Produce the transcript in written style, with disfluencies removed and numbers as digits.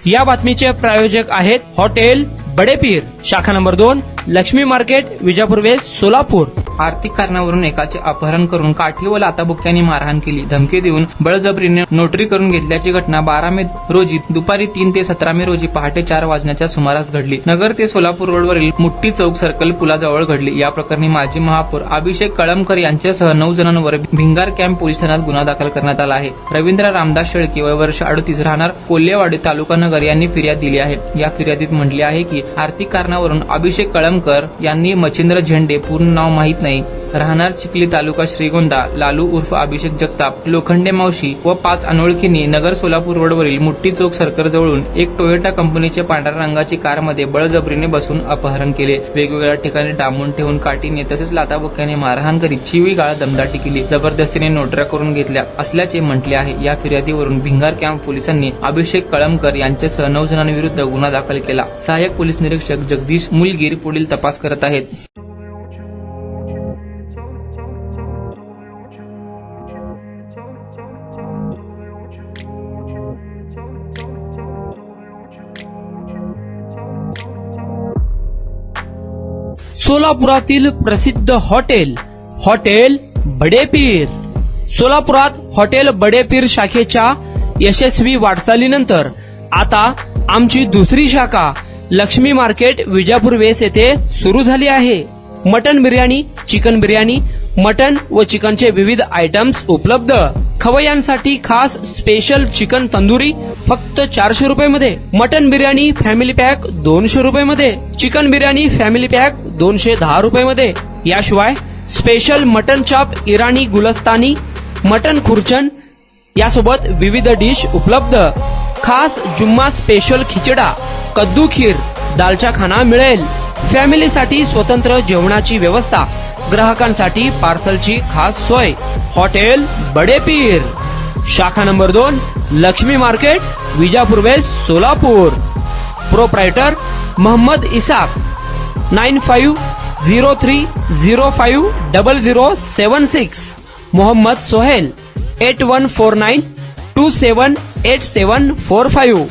या बातमीचे प्रायोजक आहेत हॉटेल बडेपीर, शाखा number 2, Laxmi market, Vijapur west, Solapur. आर्थिक कारणावरून एकाचे अपहरण करून काठी व लाथाबुक्क्यांनी मारहाण केली, धमकी देऊन बळजबरीने नोटरी करून घेतल्याची घटना 12 मे रोजी दुपारी 3 ते 17 मे रोजी पहाटे 4 वाजण्याच्या सुमारास घडली। नगर ते सोलापूर रोडवरील मुठ्ठी चौक सर्कल पुलाजवळ घडली। या प्रकरणी माजी महापौर अभिषेक कळमकर यांच्यासह 9 जणांवर भिंगार कॅम्प पोलीस ठाण्यात गुन्हा दाखल करण्यात आला आहे। रवींद्र रामदास शेळके वय वर्ष 38 राहणार कोल्हेवाडी तालुका नगर यांनी फिर्याद दिली आहे। या फिर्यादीत म्हटले आहे की आर्थिक कारणावरून अभिषेक कळमकर यांनी मच्छिंद्र झेंडे, पूर्ण नाव माहीत नाही, राहणार चिखली तालुका श्रीगोंदा, लालू उर्फ अभिषेक जगताप, लोखंडे मावशी व 5 अनोळखींनी नगर सोलापूर रोडवरील मुठ्ठी चौक सर्कल जवळून एक टोयोटा कंपनीच्या पांढऱ्या रंगाची कारमध्ये बळजबरीने बसून अपहरण केले। वेगवेगळ्या ठिकाणी डांबून ठेवून काठीने तसेच लाथाबुक्क्याने मारहाण करीत शिवीगाळ, दमदाटी केली, जबरदस्तीने नोटऱ्या करून घेतल्या असल्याचे म्हटले आहे। या फिर्यादीवरून भिंगार कॅम्प पोलिसांनी अभिषेक कळमकर यांच्यासह 9 जणांविरुद्ध गुन्हा दाखल केला। सहाय्यक पोलीस निरीक्षक जगदीश मुलगीर पुढील तपास करत आहेत। सोलापुरातील प्रसिद्ध हॉटेल बडेपीर। सोलापुरात हॉटेल बडेपीर शाखेच्या यशस्वी वाटचालीनंतर आता आमची दुसरी शाखा लक्ष्मी मार्केट, विजापूर वेस्ट येथे सुरू झाली आहे। Mutton biryani, chicken biryani, mutton व चिकनचे विविध आयटम्स उपलब्ध। खवय्यांसाठी खास स्पेशल चिकन तंदुरी फक्त 400 रुपये मध्ये, मटन बिर्याणी फॅमिली पॅक 200 रुपये मध्ये, चिकन बिर्याणी फॅमिली पॅक 210 रुपये मध्ये। याशिवाय स्पेशल मटन चाप, इराणी गुलस्तानी, मटन खुर्चन यासोबत विविध डिश उपलब्ध। खास जुम्मा स्पेशल खिचडा, कद्दू खीर, दालचा खाना मिळेल। फॅमिलीसाठी स्वतंत्र जेवणाची व्यवस्था, ग्राहकांसाठी पार्सलची खास सोय। हॉटेल बडेपीर, शाखा number 2, Laxmi market, Vijapur west, Solapur. Proprietor Mohammed Isaq, 9503050076। Mohammed Sohail, 8149278745।